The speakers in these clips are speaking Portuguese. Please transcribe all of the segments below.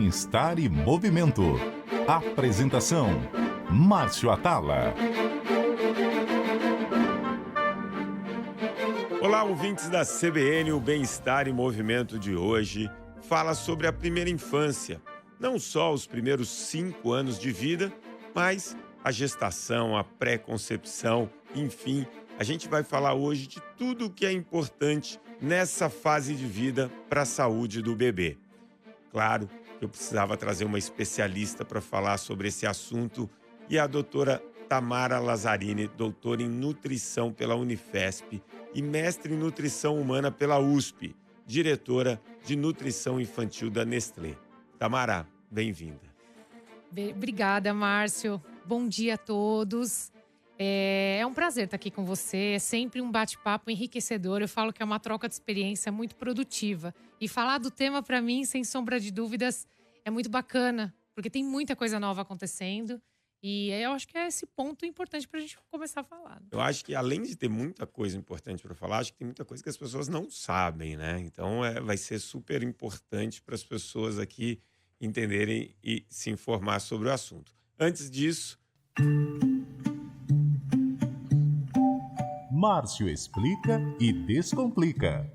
Bem-Estar e Movimento. Apresentação: Márcio Atala. Olá, ouvintes da CBN. O Bem-Estar e Movimento de hoje fala sobre a primeira infância. Não só os primeiros 5 anos de vida, mas a gestação, a pré-concepção, enfim. A gente vai falar hoje de tudo o que é importante nessa fase de vida para a saúde do bebê. Claro que eu precisava trazer uma especialista para falar sobre esse assunto e a doutora Tamara Lazzarini, doutora em nutrição pela Unifesp e mestre em nutrição humana pela USP, diretora de nutrição infantil da Nestlé. Tamara, bem-vinda. Obrigada, Márcio. Bom dia a todos. É um prazer estar aqui com você. É sempre um bate-papo enriquecedor. Eu falo que é uma troca de experiência muito produtiva. E falar do tema, para mim, sem sombra de dúvidas, é muito bacana, porque tem muita coisa nova acontecendo. E eu acho que é esse ponto importante para a gente começar a falar. Eu acho que, além de ter muita coisa importante para falar, acho que tem muita coisa que as pessoas não sabem, né? Então, vai ser super importante para as pessoas aqui entenderem e se informar sobre o assunto. Antes disso, Márcio explica e descomplica.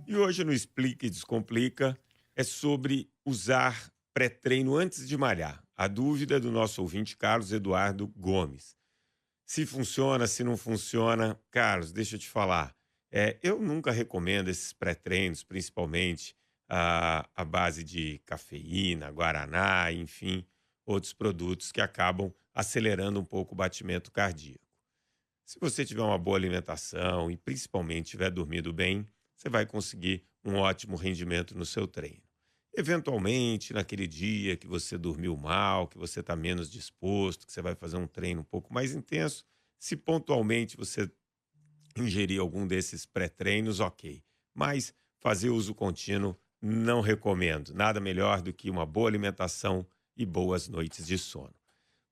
E hoje no Explica e Descomplica é sobre usar pré-treino antes de malhar. A dúvida do nosso ouvinte Carlos Eduardo Gomes. Se funciona, se não funciona. Carlos, deixa eu te falar. Eu nunca recomendo esses pré-treinos, principalmente a base de cafeína, guaraná, enfim, outros produtos que acabam acelerando um pouco o batimento cardíaco. Se você tiver uma boa alimentação e principalmente tiver dormido bem, você vai conseguir um ótimo rendimento no seu treino. Eventualmente, naquele dia que você dormiu mal, que você está menos disposto, que você vai fazer um treino um pouco mais intenso, se pontualmente você ingerir algum desses pré-treinos, ok. Mas fazer uso contínuo não recomendo. Nada melhor do que uma boa alimentação e boas noites de sono.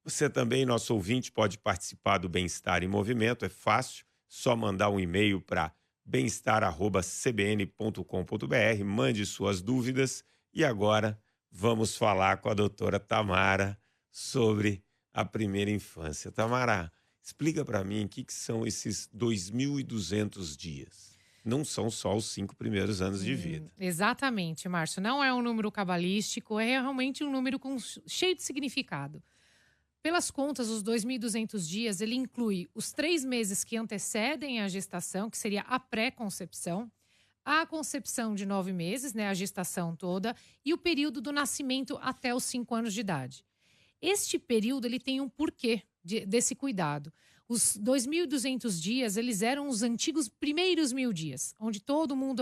Você também, nosso ouvinte, pode participar do Bem-Estar em Movimento. É fácil, só mandar um e-mail para bemestar@cbn.com.br. Mande suas dúvidas. E agora vamos falar com a doutora Tamara sobre a primeira infância. Tamara, explica para mim o que são esses 2.200 dias. Não são só os 5 primeiros anos de vida. Exatamente, Márcio. Não é um número cabalístico, é realmente um número cheio de significado. Pelas contas, os 2.200 dias, ele inclui os 3 meses que antecedem a gestação, que seria a pré-concepção, a concepção de 9 meses, né, a gestação toda, e o período do nascimento até os 5 anos de idade. Este período, ele tem um porquê desse cuidado. Os 2.200 dias, eles eram os antigos primeiros 1.000 dias, onde todo mundo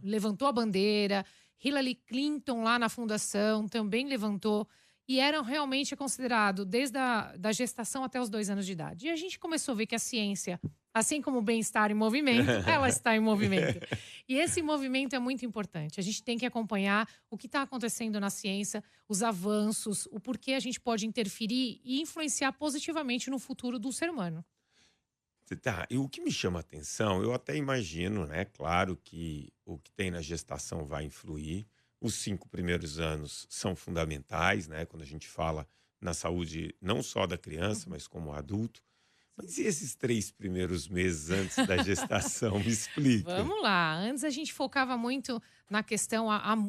levantou a bandeira. Hillary Clinton, lá na fundação, também levantou. E eram realmente considerados desde da gestação até os 2 anos de idade. E a gente começou a ver que a ciência, assim como o bem-estar em movimento, ela está em movimento. E esse movimento é muito importante. A gente tem que acompanhar o que está acontecendo na ciência, os avanços, o porquê a gente pode interferir e influenciar positivamente no futuro do ser humano. Tá, e o que me chama a atenção, eu até imagino, né? Claro que o que tem na gestação vai influir. Os 5 primeiros anos são fundamentais, né? Quando a gente fala na saúde não só da criança, mas como adulto. Mas e esses 3 primeiros meses antes da gestação? Me explica. Vamos lá. Antes a gente focava muito na questão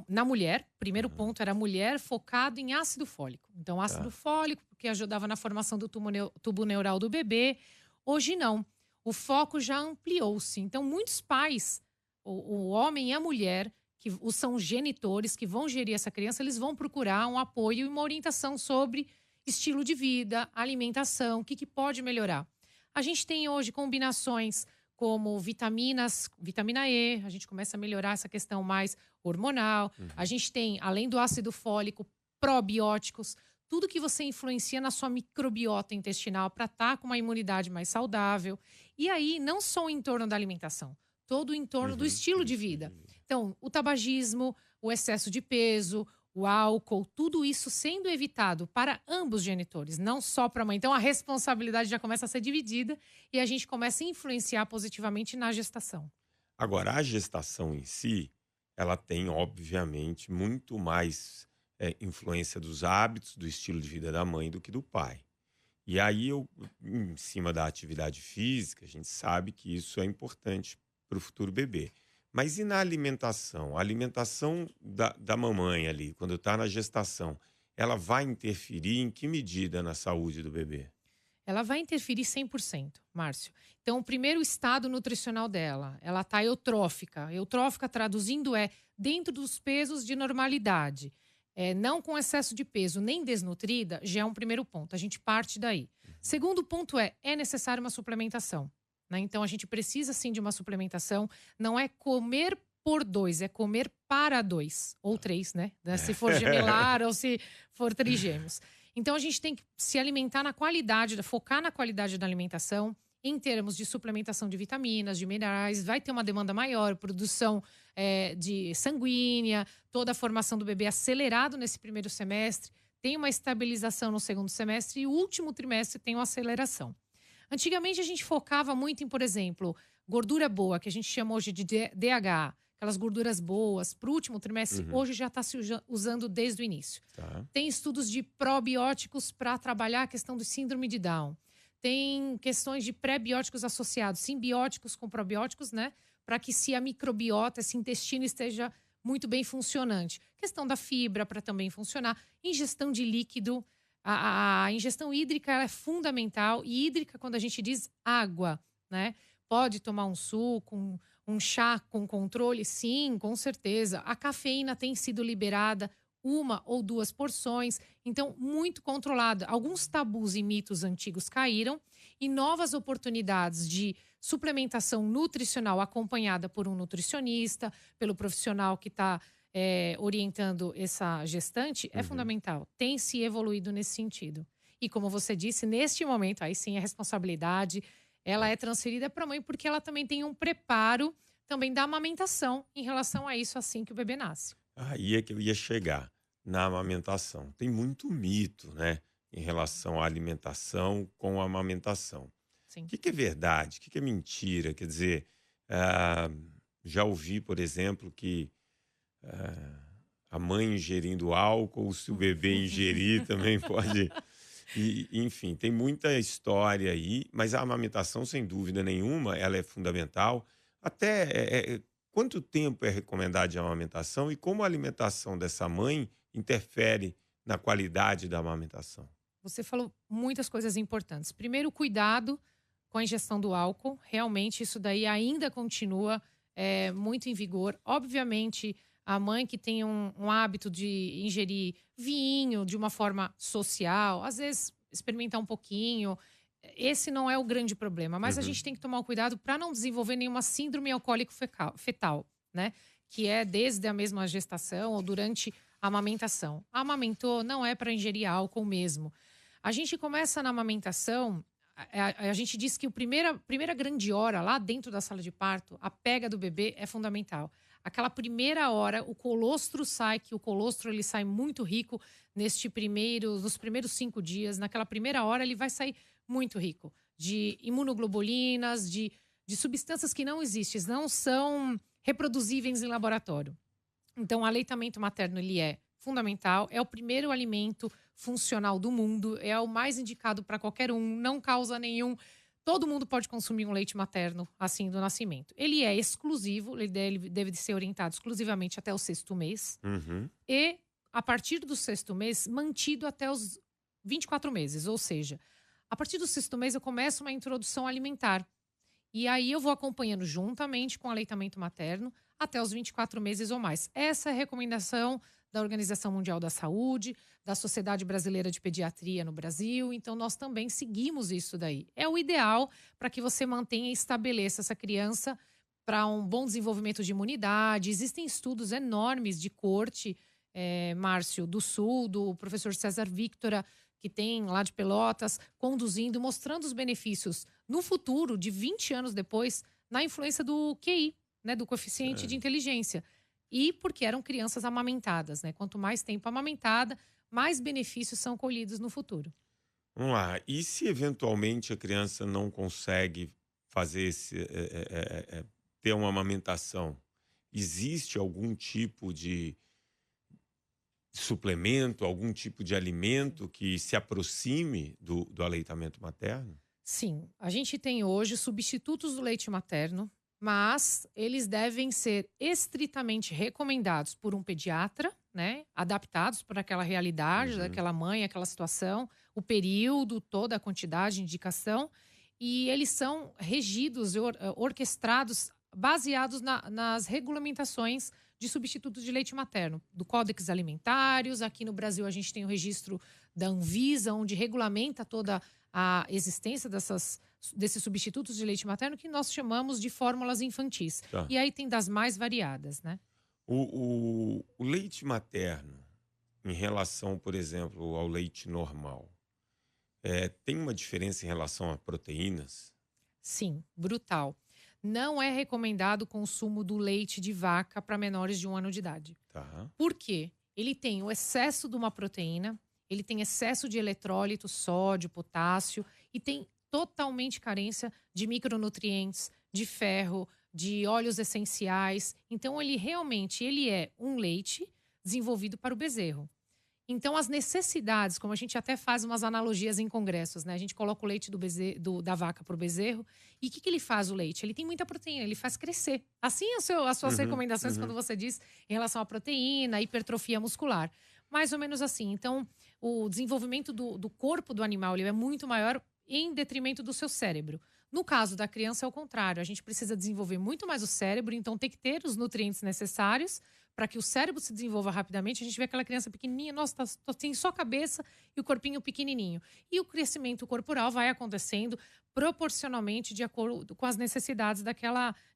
na mulher. Primeiro ponto era a mulher focado em ácido fólico. Então, ácido fólico, que ajudava na formação do tubo neural do bebê. Hoje não. O foco já ampliou-se. Então, muitos pais, o homem e a mulher, que são genitores, que vão gerir essa criança, eles vão procurar um apoio e uma orientação sobre estilo de vida, alimentação, o que pode melhorar. A gente tem hoje combinações como vitaminas, vitamina E, a gente começa a melhorar essa questão mais hormonal. A gente tem, além do ácido fólico, probióticos, tudo que você influencia na sua microbiota intestinal para estar com uma imunidade mais saudável. E aí, não só o entorno da alimentação, todo o entorno do estilo de vida. Então, o tabagismo, o excesso de peso, o álcool, tudo isso sendo evitado para ambos genitores, não só para a mãe. Então, a responsabilidade já começa a ser dividida e a gente começa a influenciar positivamente na gestação. Agora, a gestação em si, ela tem, obviamente, muito mais influência dos hábitos, do estilo de vida da mãe do que do pai. E aí, em cima da atividade física, a gente sabe que isso é importante para o futuro bebê. Mas e na alimentação? A alimentação da mamãe ali, quando está na gestação, ela vai interferir em que medida na saúde do bebê? Ela vai interferir 100%, Márcio. Então, o primeiro estado nutricional dela, ela está eutrófica. Eutrófica, traduzindo, é dentro dos pesos de normalidade. Não com excesso de peso, nem desnutrida, já é um primeiro ponto. A gente parte daí. Segundo ponto é necessária uma suplementação, né? Então, a gente precisa, sim, de uma suplementação. Não é comer por dois, é comer para dois. Ou três, né? Se for gemelar ou se for trigêmeos. Então, a gente tem que se alimentar na qualidade, focar na qualidade da alimentação, em termos de suplementação de vitaminas, de minerais. Vai ter uma demanda maior, produção de sanguínea, toda a formação do bebê acelerado nesse primeiro semestre, tem uma estabilização no segundo semestre e o último trimestre tem uma aceleração. Antigamente, a gente focava muito em, por exemplo, gordura boa, que a gente chama hoje de DHA, aquelas gorduras boas, para o último trimestre, hoje já está se usando desde o início. Tá. Tem estudos de probióticos para trabalhar a questão do síndrome de Down. Tem questões de pré-bióticos associados, simbióticos com probióticos, né? Para que se a microbiota, esse intestino esteja muito bem funcionante. Questão da fibra para também funcionar. Ingestão de líquido. A ingestão hídrica ela é fundamental. E hídrica, quando a gente diz água, né? Pode tomar um suco, um chá com controle? Sim, com certeza. A cafeína tem sido liberada 1 ou 2 porções. Então, muito controlada. Alguns tabus e mitos antigos caíram e novas oportunidades de suplementação nutricional acompanhada por um nutricionista, pelo profissional que está orientando essa gestante, é fundamental. Tem se evoluído nesse sentido. E como você disse, neste momento, aí sim a responsabilidade ela é transferida para a mãe porque ela também tem um preparo também da amamentação em relação a isso assim que o bebê nasce. Aí é que eu ia chegar, na amamentação. Tem muito mito, né, em relação à alimentação com a amamentação. O Sim. que é verdade? O que é mentira? Quer dizer, ah, já ouvi, por exemplo, que a mãe ingerindo álcool, se o bebê ingerir, também pode. Enfim, tem muita história aí, mas a amamentação, sem dúvida nenhuma, ela é fundamental. Até quanto tempo é recomendado de amamentação e como a alimentação dessa mãe interfere na qualidade da amamentação? Você falou muitas coisas importantes. Primeiro, cuidado com a ingestão do álcool. Realmente, isso daí ainda continua muito em vigor. Obviamente, a mãe que tem um hábito de ingerir vinho de uma forma social, às vezes experimentar um pouquinho, esse não é o grande problema. Mas a gente tem que tomar cuidado para não desenvolver nenhuma síndrome alcoólico-fetal, né? Que é desde a mesma gestação ou durante a amamentação. Amamentou, não é para ingerir álcool mesmo. A gente começa na amamentação, a gente diz que a primeira grande hora lá dentro da sala de parto, a pega do bebê é fundamental. Aquela primeira hora, o colostro sai, que o colostro ele sai muito rico nos primeiros 5 dias. Naquela primeira hora, ele vai sair muito rico de imunoglobulinas, de substâncias que não existem, não são reproduzíveis em laboratório. Então, o aleitamento materno ele é fundamental, é o primeiro alimento funcional do mundo, é o mais indicado para qualquer um, não causa nenhum. Todo mundo pode consumir um leite materno assim do nascimento. Ele é exclusivo, ele deve ser orientado exclusivamente até o 6º mês. E, a partir do 6º mês, mantido até os 24 meses. Ou seja, a partir do 6º mês eu começo uma introdução alimentar. E aí eu vou acompanhando juntamente com o aleitamento materno até os 24 meses ou mais. Essa é a recomendação da Organização Mundial da Saúde, da Sociedade Brasileira de Pediatria no Brasil. Então, nós também seguimos isso daí. É o ideal para que você mantenha e estabeleça essa criança para um bom desenvolvimento de imunidade. Existem estudos enormes de corte, Márcio, do Sul, do professor César Victora, que tem lá de Pelotas, conduzindo, mostrando os benefícios no futuro, de 20 anos depois, na influência do QI, né, do coeficiente de inteligência. E porque eram crianças amamentadas, né? Quanto mais tempo amamentada, mais benefícios são colhidos no futuro. Vamos lá. E se eventualmente a criança não consegue fazer ter uma amamentação? existe algum tipo de suplemento, algum tipo de alimento que se aproxime do aleitamento materno? Sim, a gente tem hoje substitutos do leite materno, mas eles devem ser estritamente recomendados por um pediatra, né? Adaptados para aquela realidade Uhum, daquela mãe, aquela situação, o período, toda a quantidade, indicação. E eles são regidos e orquestrados, baseados nas regulamentações de substitutos de leite materno, do Códex Alimentários. Aqui no Brasil, a gente tem o registro da Anvisa, onde regulamenta toda a existência desses substitutos de leite materno que nós chamamos de fórmulas infantis. tá. E aí tem das mais variadas, né? O leite materno, em relação, por exemplo, ao leite normal, tem uma diferença em relação a proteínas? Sim, brutal. Não é recomendado o consumo do leite de vaca para menores de 1 ano de idade. Tá. Por quê? Ele tem o excesso de uma proteína, ele tem excesso de eletrólito, sódio, potássio e tem totalmente carência de micronutrientes, de ferro, de óleos essenciais. Então ele é um leite desenvolvido para o bezerro. Então, as necessidades, como a gente até faz umas analogias em congressos, né? A gente coloca o leite da vaca para o bezerro. E o que ele faz, o leite? Ele tem muita proteína, ele faz crescer. Assim, as suas Uhum, recomendações, uhum. quando você diz em relação à proteína, hipertrofia muscular. Mais ou menos assim. Então, o desenvolvimento do corpo do animal ele é muito maior em detrimento do seu cérebro. No caso da criança, é o contrário. A gente precisa desenvolver muito mais o cérebro, então tem que ter os nutrientes necessários para que o cérebro se desenvolva rapidamente. A gente vê aquela criança pequenininha, nossa, tem só a cabeça e o corpinho pequenininho. E o crescimento corporal vai acontecendo proporcionalmente de acordo com as necessidades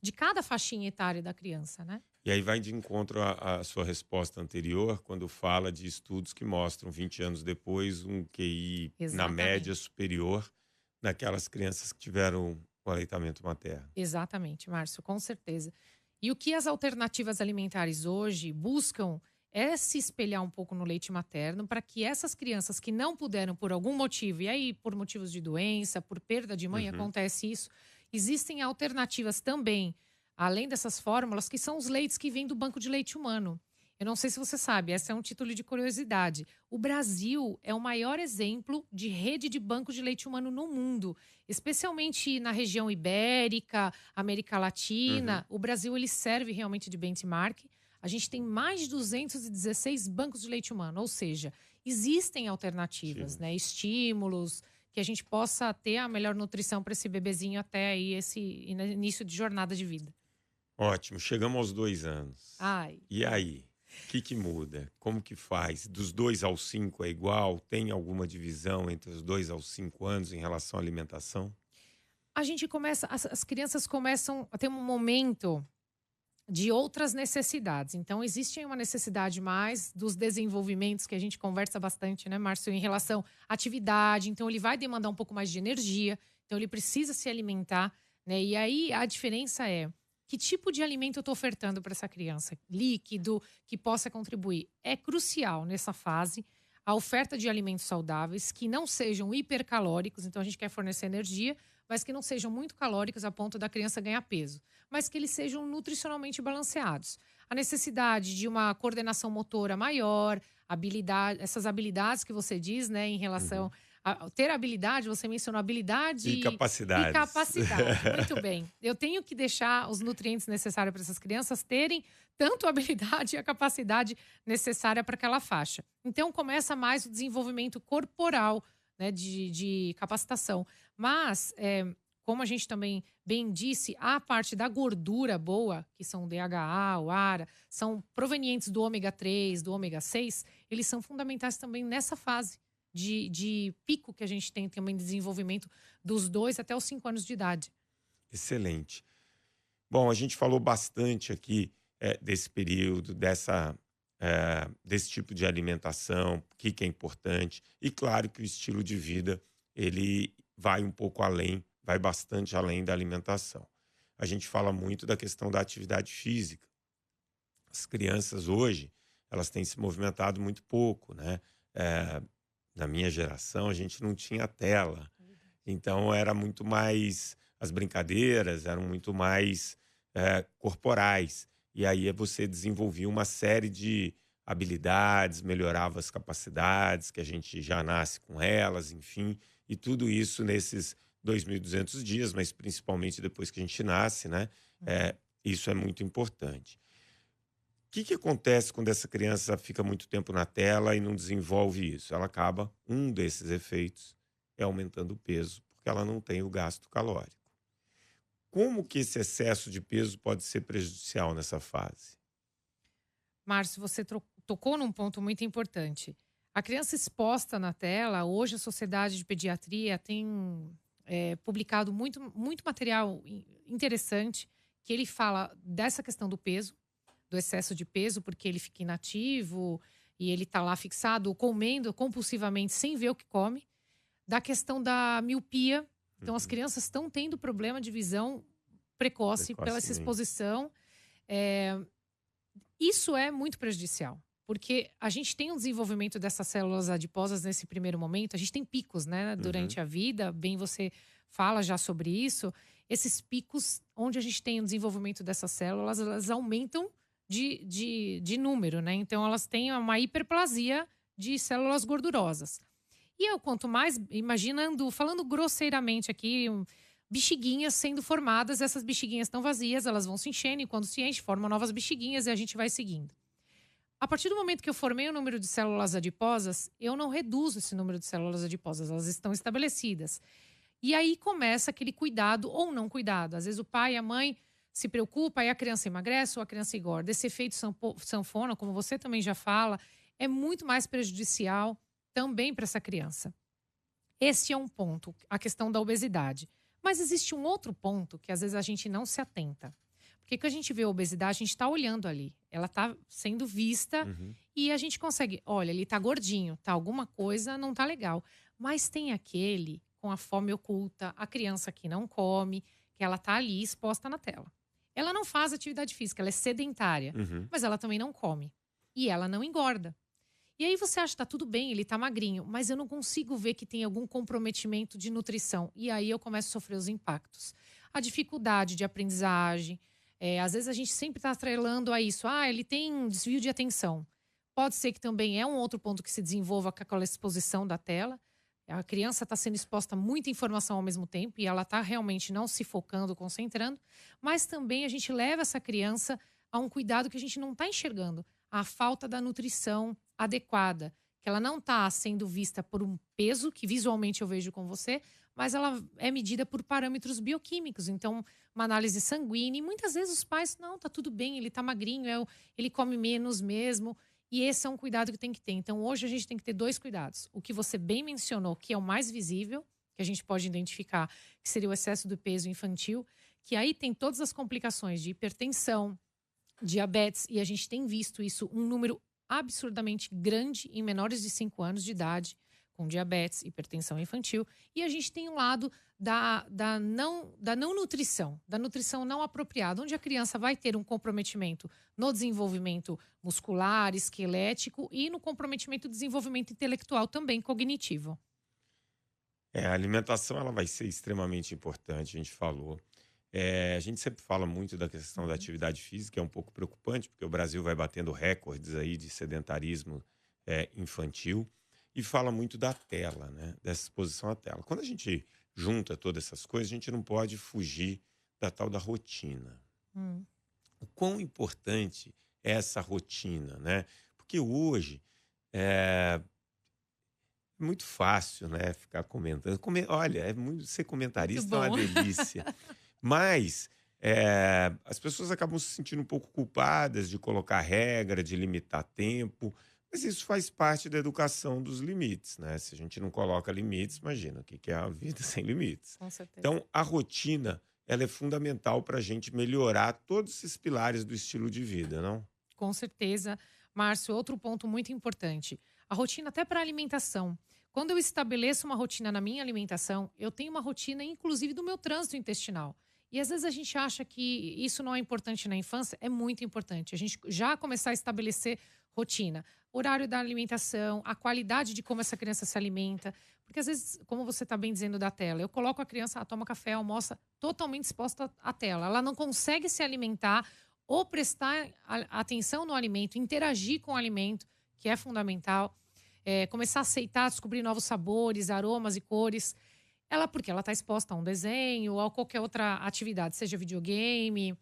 de cada faixinha etária da criança, né? E aí vai de encontro à sua resposta anterior, quando fala de estudos que mostram, 20 anos depois, um QI na média Exatamente. superior naquelas crianças que tiveram o aleitamento materno. Exatamente, Márcio, com certeza. E o que as alternativas alimentares hoje buscam é se espelhar um pouco no leite materno para que essas crianças que não puderam por algum motivo, e aí por motivos de doença, por perda de mãe, Uhum. acontece isso, existem alternativas também, além dessas fórmulas, que são os leites que vêm do banco de leite humano. Eu não sei se você sabe, esse é um título de curiosidade. O Brasil é o maior exemplo de rede de banco de leite humano no mundo, especialmente na região ibérica, América Uhum. Latina. O Brasil ele serve realmente de benchmark. A gente tem mais de 216 bancos de leite humano, ou seja, existem alternativas, né? Ativos. Estímulos que a gente possa ter a melhor nutrição para esse bebezinho até aí esse início de jornada de vida. Ótimo, chegamos aos 2 anos. Ai, E aí? O que que muda? Como que faz? Dos 2 aos 5 é igual? Tem alguma divisão entre os 2 aos 5 anos em relação à alimentação? a gente começa, as crianças começam a ter um momento de outras necessidades. Então, existe uma necessidade mais dos desenvolvimentos que a gente conversa bastante, né, Márcio, em relação à atividade. Então, ele vai demandar um pouco mais de energia. Então, ele precisa se alimentar, né? E aí a diferença é que tipo de alimento eu estou ofertando para essa criança? Líquido, que possa contribuir. É crucial nessa fase a oferta de alimentos saudáveis que não sejam hipercalóricos. Então, a gente quer fornecer energia, mas que não sejam muito calóricos a ponto da criança ganhar peso, mas que eles sejam nutricionalmente balanceados. A necessidade de uma coordenação motora maior, essas habilidades que você diz, né, em relação Uhum. a ter habilidade, você mencionou habilidade E e capacidades. capacidade. Muito bem. Eu tenho que deixar os nutrientes necessários para essas crianças terem tanto a habilidade e a capacidade necessária para aquela faixa. Então começa mais o desenvolvimento corporal, né, de capacitação. Mas, como a gente também bem disse, a parte da gordura boa, que são o DHA, o ARA, são provenientes do ômega 3, do ômega 6, eles são fundamentais também nessa fase de pico que a gente tem também de desenvolvimento dos 2 até os 5 anos de idade. Excelente. Bom, a gente falou bastante aqui desse período, desse tipo de alimentação, o que que é importante. E claro que o estilo de vida, ele vai um pouco além, vai bastante além da alimentação. A gente fala muito da questão da atividade física. As crianças hoje, elas têm se movimentado muito pouco, né? Eh, Na minha geração, a gente não tinha tela. Então, era muito mais... As brincadeiras eram muito mais corporais. E aí você desenvolvia uma série de habilidades, melhorava as capacidades, que a gente já nasce com elas, enfim. E tudo isso nesses 2.200 dias, mas principalmente depois que a gente nasce, né? É, isso é muito importante. O que acontece quando essa criança fica muito tempo na tela e não desenvolve isso? Ela acaba, um desses efeitos é aumentando o peso, porque ela não tem o gasto calórico. Como que esse excesso de peso pode ser prejudicial nessa fase? Márcio, você tocou num ponto muito importante. A criança exposta na tela, hoje a Sociedade de Pediatria tem publicado muito material interessante que ele fala dessa questão do peso, do excesso de peso, porque ele fica inativo e ele está lá fixado, comendo compulsivamente sem ver o que come, da questão da miopia. Então, as crianças estão tendo problema de visão precoce pela essa Precocemente. exposição. Isso é muito prejudicial, porque a gente tem um desenvolvimento dessas células adiposas nesse primeiro momento, a gente tem picos, né, durante a vida, bem você fala já sobre isso. Esses picos, onde a gente tem o desenvolvimento dessas células, elas aumentam de número, né? Então, elas têm uma hiperplasia de células gordurosas. E eu, quanto mais, falando grosseiramente aqui, bexiguinhas sendo formadas, essas bexiguinhas estão vazias, elas vão se enchendo e quando se enche, formam novas bexiguinhas e a gente vai seguindo. A partir do momento que eu formei o número de células adiposas, eu não reduzo esse número de células adiposas, elas estão estabelecidas. E aí começa aquele cuidado ou não cuidado. Às vezes o pai e a mãe se preocupam e a criança emagrece ou a criança engorda. Esse efeito sanfona, como você também já fala, é muito mais prejudicial também para essa criança. Esse é um ponto, a questão da obesidade. Mas existe um outro ponto que às vezes a gente não se atenta. Porque quando a gente vê a obesidade, a gente está olhando ali. Ela está sendo vista e a gente consegue... Olha, ele está gordinho, tá alguma coisa, não tá legal. Mas tem aquele com a fome oculta, a criança que não come, que ela tá ali exposta na tela. Ela não faz atividade física, ela é sedentária. Mas ela também não come. E ela não engorda. E aí você acha que tá tudo bem, ele tá magrinho, mas eu não consigo ver que tem algum comprometimento de nutrição. E aí eu começo a sofrer os impactos. A dificuldade de aprendizagem. Às vezes a gente sempre está atrelando a isso. Ele tem um desvio de atenção. Pode ser que também é um outro ponto que se desenvolva com aquela exposição da tela. A criança está sendo exposta a muita informação ao mesmo tempo e ela está realmente não se focando, concentrando. Mas também a gente leva essa criança a um cuidado que a gente não está enxergando. A falta da nutrição adequada, que ela não está sendo vista por um peso, que visualmente eu vejo com você, mas ela é medida por parâmetros bioquímicos. Então, uma análise sanguínea, e muitas vezes os pais, não, tá tudo bem, ele tá magrinho, ele come menos mesmo, e esse é um cuidado que tem que ter. Então, hoje a gente tem que ter dois cuidados. O que você bem mencionou, que é o mais visível, que a gente pode identificar, que seria o excesso do peso infantil, que aí tem todas as complicações de hipertensão, diabetes, e a gente tem visto isso, um número absurdamente grande em menores de 5 anos de idade, com diabetes, hipertensão infantil. E a gente tem um lado da não nutrição, da nutrição não apropriada, onde a criança vai ter um comprometimento no desenvolvimento muscular, esquelético e no comprometimento do desenvolvimento intelectual também, cognitivo. A alimentação ela vai ser extremamente importante, a gente falou. A gente sempre fala muito da questão da atividade física, é um pouco preocupante, porque o Brasil vai batendo recordes aí de sedentarismo infantil, e fala muito da tela, né? Dessa exposição à tela. Quando a gente junta todas essas coisas, a gente não pode fugir da tal da rotina. O quão importante é essa rotina, né? Porque hoje é muito fácil, né? Ficar comentando. Olha, ser comentarista é uma delícia. Mas as pessoas acabam se sentindo um pouco culpadas de colocar regra, de limitar tempo. Mas isso faz parte da educação dos limites, né? Se a gente não coloca limites, imagina o que é a vida sem limites. Com certeza. Então, a rotina ela é fundamental para a gente melhorar todos esses pilares do estilo de vida, não? Com certeza. Márcio, outro ponto muito importante. A rotina até para alimentação. Quando eu estabeleço uma rotina na minha alimentação, eu tenho uma rotina, inclusive, do meu trânsito intestinal. E às vezes a gente acha que isso não é importante na infância, é muito importante. A gente já começar a estabelecer rotina. Horário da alimentação, a qualidade de como essa criança se alimenta. Porque às vezes, como você está bem dizendo da tela, eu coloco a criança, toma café, almoça, totalmente exposta à tela. Ela não consegue se alimentar ou prestar atenção no alimento, interagir com o alimento, que é fundamental, começar a aceitar, descobrir novos sabores, aromas e cores. Porque ela está exposta a um desenho ou a qualquer outra atividade, seja videogame,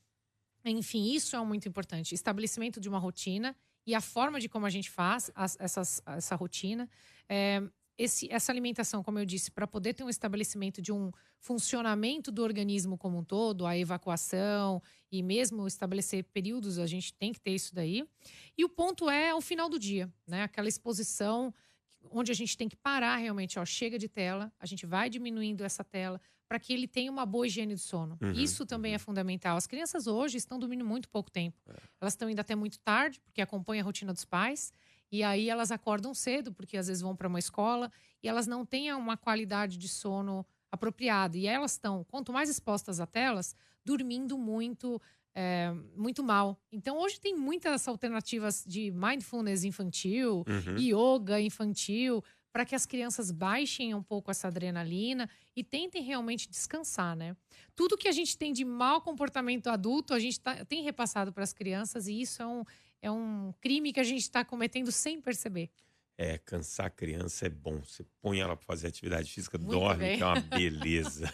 enfim, isso é muito importante. Estabelecimento de uma rotina e a forma de como a gente faz essa rotina. Essa alimentação, como eu disse, para poder ter um estabelecimento de um funcionamento do organismo como um todo, a evacuação e mesmo estabelecer períodos, a gente tem que ter isso daí. E o ponto é o final do dia, né? Aquela exposição onde a gente tem que parar realmente, chega de tela, a gente vai diminuindo essa tela para que ele tenha uma boa higiene do sono. Isso também é fundamental. As crianças hoje estão dormindo muito pouco tempo. Elas estão indo até muito tarde, porque acompanham a rotina dos pais. E aí elas acordam cedo, porque às vezes vão para uma escola e elas não têm uma qualidade de sono apropriada. E elas estão, quanto mais expostas a telas, dormindo muito, muito mal. Então hoje tem muitas alternativas de mindfulness infantil, yoga infantil, para que as crianças baixem um pouco essa adrenalina e tentem realmente descansar, né? Tudo que a gente tem de mau comportamento adulto, a gente tem repassado para as crianças e isso é um crime que a gente está cometendo sem perceber. Cansar a criança é bom. Você põe ela para fazer atividade física, Muito dorme, bem. que é uma beleza.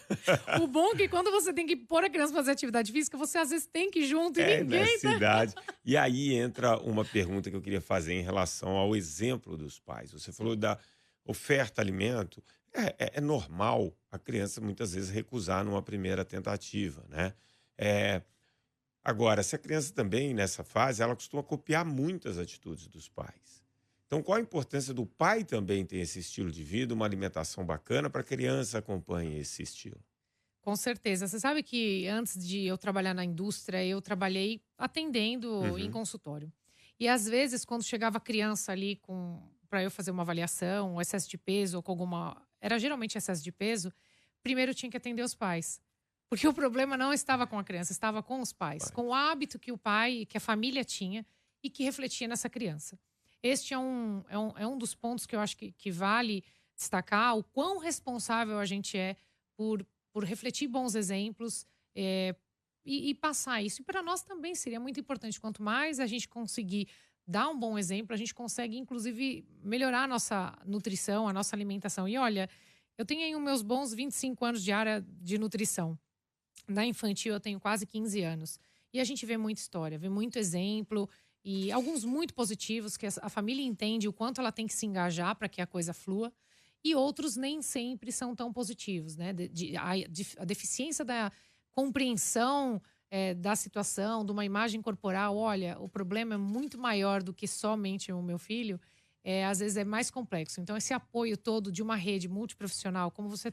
O bom é que quando você tem que pôr a criança para fazer atividade física, você às vezes tem que ir junto e ninguém Nessa idade. E aí entra uma pergunta que eu queria fazer em relação ao exemplo dos pais. Você falou da oferta alimento. É normal a criança muitas vezes recusar numa primeira tentativa, né? Agora, se a criança também, nessa fase, ela costuma copiar muitas atitudes dos pais. Então, qual a importância do pai também ter esse estilo de vida, uma alimentação bacana, para a criança acompanhe esse estilo? Com certeza. Você sabe que antes de eu trabalhar na indústria, eu trabalhei atendendo em consultório. E às vezes, quando chegava a criança ali para eu fazer uma avaliação, um excesso de peso ou com alguma. Era geralmente excesso de peso, primeiro eu tinha que atender os pais. Porque o problema não estava com a criança, estava com os pais, com o hábito que que a família tinha e que refletia nessa criança. Este é um dos pontos que eu acho que vale destacar, o quão responsável a gente é por refletir bons exemplos e passar isso. E para nós também seria muito importante. Quanto mais a gente conseguir dar um bom exemplo, a gente consegue, inclusive, melhorar a nossa nutrição, a nossa alimentação. E olha, eu tenho aí os meus bons 25 anos de área de nutrição. Na infantil eu tenho quase 15 anos. E a gente vê muita história, vê muito exemplo e alguns muito positivos que a família entende o quanto ela tem que se engajar para que a coisa flua. E outros nem sempre são tão positivos, né? A deficiência da compreensão da situação, de uma imagem corporal. Olha, o problema é muito maior do que somente o meu filho. Às vezes é mais complexo. Então, esse apoio todo de uma rede multiprofissional, como você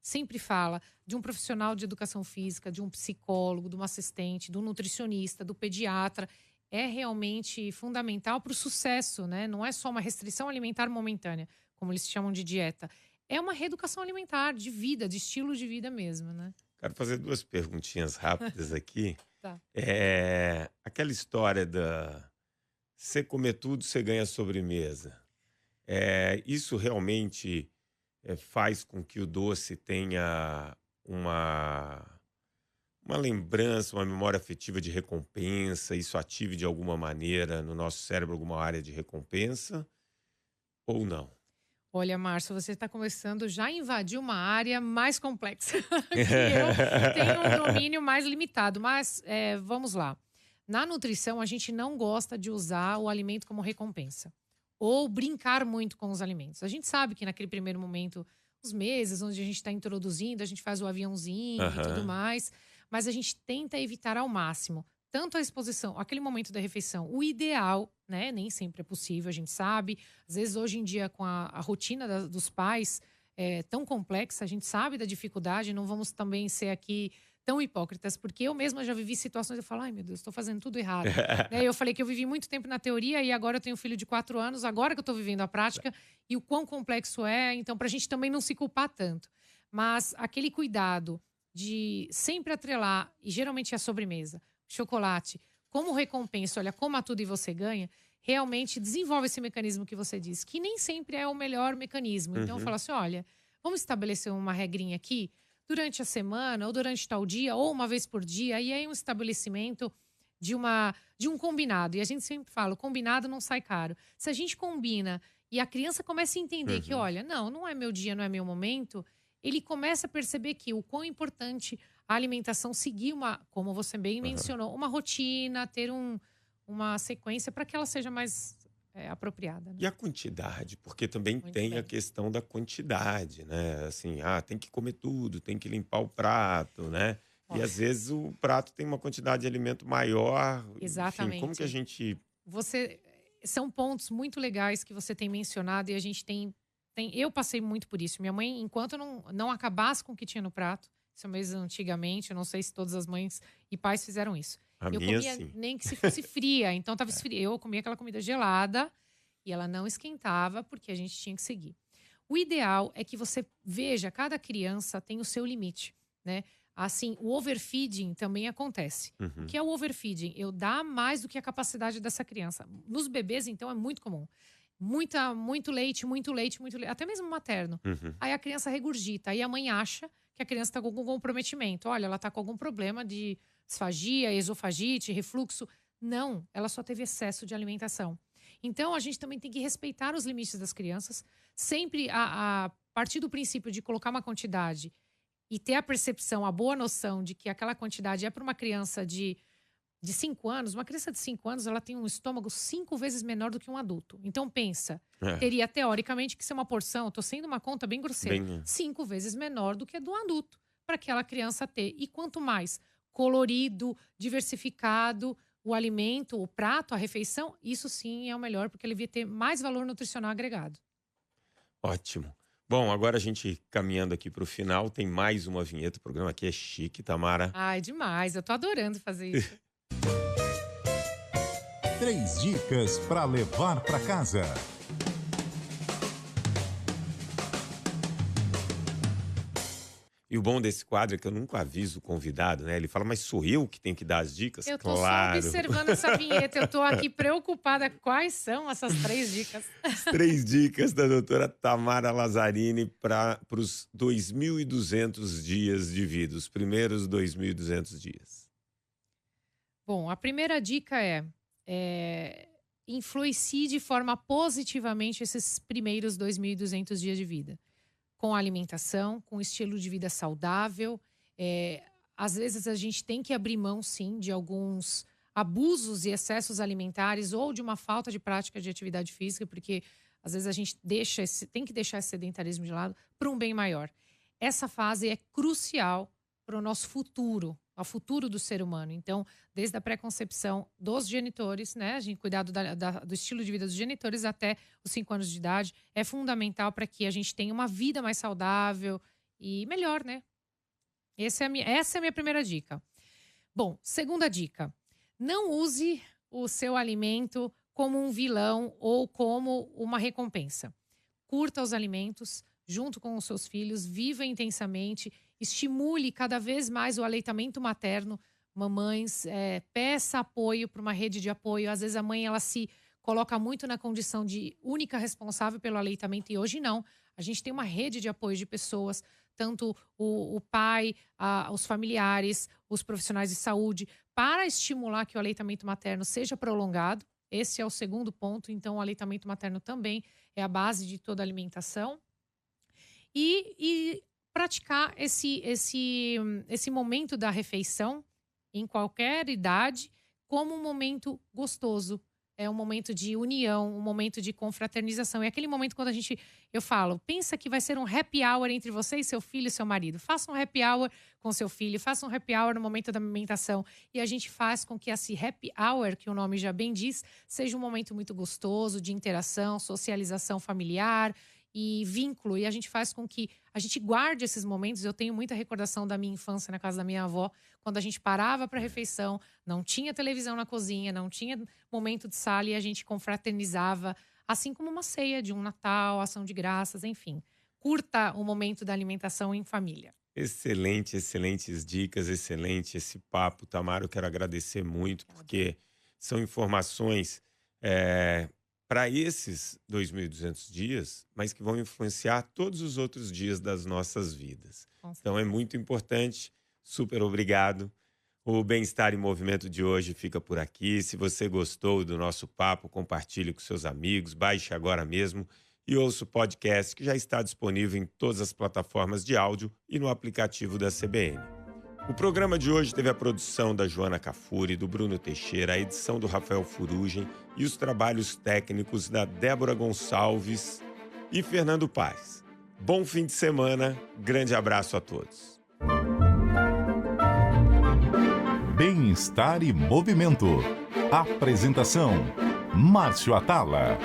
sempre fala, de um profissional de educação física, de um psicólogo, de um assistente, do nutricionista, do pediatra, é realmente fundamental para o sucesso, né? Não é só uma restrição alimentar momentânea, como eles chamam de dieta. É uma reeducação alimentar, de vida, de estilo de vida mesmo, né? Quero fazer 2 perguntinhas rápidas aqui. Tá. Aquela história da você comer tudo, você ganha sobremesa. Isso realmente faz com que o doce tenha uma lembrança, uma memória afetiva de recompensa, isso ative de alguma maneira no nosso cérebro alguma área de recompensa ou não? Olha, Márcio, você está começando já a invadir uma área mais complexa. Que eu tenho um domínio mais limitado, mas vamos lá. Na nutrição, a gente não gosta de usar o alimento como recompensa ou brincar muito com os alimentos. A gente sabe que naquele primeiro momento, os meses onde a gente está introduzindo, a gente faz o aviãozinho e tudo mais, mas a gente tenta evitar ao máximo tanto a exposição, aquele momento da refeição, o ideal, né? Nem sempre é possível, a gente sabe. Às vezes, hoje em dia, com a rotina dos pais tão complexa, a gente sabe da dificuldade, não vamos também ser aqui tão hipócritas, porque eu mesma já vivi situações, eu falo, ai meu Deus, estou fazendo tudo errado. Né? Eu falei que eu vivi muito tempo na teoria e agora eu tenho um filho de 4 anos, agora que eu estou vivendo a prática e o quão complexo é, então para a gente também não se culpar tanto. Mas aquele cuidado de sempre atrelar, e geralmente é a sobremesa, chocolate, como recompensa, olha, coma tudo e você ganha, realmente desenvolve esse mecanismo que você disse, que nem sempre é o melhor mecanismo. Então eu falo assim, olha, vamos estabelecer uma regrinha aqui, durante a semana, ou durante tal dia, ou uma vez por dia, e aí um estabelecimento de um combinado. E a gente sempre fala, o combinado não sai caro. Se a gente combina e a criança começa a entender que, Uhum. olha, não é meu dia, não é meu momento, ele começa a perceber que o quão importante a alimentação seguir como você bem Aham. mencionou, uma rotina, ter uma sequência para que ela seja mais apropriada, né? E a quantidade? Porque também Muito tem a bem. questão da quantidade, né? Assim, tem que comer tudo, tem que limpar o prato, né? Ó, E às vezes o prato tem uma quantidade de alimento maior, enfim, como que a exatamente. gente. Você são pontos muito legais que você tem mencionado e a gente eu passei muito por isso. Minha mãe, enquanto não acabasse com o que tinha no prato, isso mesmo antigamente, eu não sei se todas as mães e pais fizeram isso. A Eu minha, comia sim. nem que se fosse fria, então estava esfria. Eu comia aquela comida gelada e ela não esquentava porque a gente tinha que seguir. O ideal é que você veja, cada criança tem o seu limite, né? Assim, o overfeeding também acontece. O Uhum. que é o overfeeding? Eu dar mais do que a capacidade dessa criança. Nos bebês, então, é muito comum. Muito leite, muito leite, muito leite, até mesmo materno. Uhum. Aí a criança regurgita, aí a mãe acha que a criança está com algum comprometimento. Olha, ela está com algum problema de disfagia, esofagite, refluxo. Não, ela só teve excesso de alimentação. Então, a gente também tem que respeitar os limites das crianças, sempre a partir do princípio de colocar uma quantidade e ter a percepção, a boa noção de que aquela quantidade é para uma criança de 5 anos. Uma criança de 5 anos, ela tem um estômago 5 vezes menor do que um adulto. Então, pensa, É, teria teoricamente que ser uma porção, estou sendo uma conta bem grosseira, bem. 5 vezes menor do que a do adulto, para aquela criança ter. E quanto mais colorido, diversificado o alimento, o prato, a refeição, isso sim é o melhor, porque ele vai ter mais valor nutricional agregado. Ótimo. Bom, agora a gente caminhando aqui para o final, tem mais uma vinheta. O programa aqui é chique, Tamara. Ai, demais, eu tô adorando fazer isso. 3 dicas para levar para casa. E o bom desse quadro é que eu nunca aviso o convidado, né? Ele fala, mas sou eu que tenho que dar as dicas? Eu tô só Claro. observando essa vinheta, eu tô aqui preocupada. Quais são essas 3 dicas? 3 dicas da doutora Tamara Lazzarini para os 2.200 dias de vida, os primeiros 2.200 dias. Bom, a primeira dica influencie de forma positivamente esses primeiros 2.200 dias de vida. Com alimentação, com estilo de vida saudável. Às vezes a gente tem que abrir mão, sim, de alguns abusos e excessos alimentares ou de uma falta de prática de atividade física, porque às vezes a gente tem que deixar esse sedentarismo de lado para um bem maior. Essa fase é crucial para o nosso futuro, ao futuro do ser humano. Então, desde a pré-concepção dos genitores, né, a gente cuidar do estilo de vida dos genitores até os 5 anos de idade, é fundamental para que a gente tenha uma vida mais saudável e melhor, né? Essa é a minha primeira dica. Bom, segunda dica: não use o seu alimento como um vilão ou como uma recompensa. Curta os alimentos junto com os seus filhos, viva intensamente, estimule cada vez mais o aleitamento materno. Mamães, peça apoio para uma rede de apoio. Às vezes a mãe ela se coloca muito na condição de única responsável pelo aleitamento e hoje não. A gente tem uma rede de apoio de pessoas, tanto o pai, os familiares, os profissionais de saúde, para estimular que o aleitamento materno seja prolongado. Esse é o segundo ponto. Então, o aleitamento materno também é a base de toda a alimentação. E praticar esse momento da refeição, em qualquer idade, como um momento gostoso. É um momento de união, um momento de confraternização. É aquele momento quando eu falo, pensa que vai ser um happy hour entre você e seu filho e seu marido. Faça um happy hour com seu filho, faça um happy hour no momento da amamentação. E a gente faz com que esse happy hour, que o nome já bem diz, seja um momento muito gostoso de interação, socialização familiar e vínculo. E a gente faz com que a gente guarde esses momentos. Eu tenho muita recordação da minha infância na casa da minha avó, quando a gente parava para refeição, não tinha televisão na cozinha, não tinha momento de sala e a gente confraternizava, assim como uma ceia de um Natal, ação de graças, enfim. Curta o momento da alimentação em família. Excelente, excelentes dicas, excelente esse papo, Tamara. Eu quero agradecer muito, porque são informações para esses 2.200 dias, mas que vão influenciar todos os outros dias das nossas vidas. Então é muito importante. Super obrigado. O Bem-Estar em Movimento de hoje fica por aqui. Se você gostou do nosso papo, compartilhe com seus amigos, baixe agora mesmo e ouça o podcast que já está disponível em todas as plataformas de áudio e no aplicativo da CBN. O programa de hoje teve a produção da Joana Cafuri, do Bruno Teixeira, a edição do Rafael Furugem e os trabalhos técnicos da Débora Gonçalves e Fernando Paz. Bom fim de semana, grande abraço a todos. Bem-Estar e Movimento. Apresentação: Márcio Atala.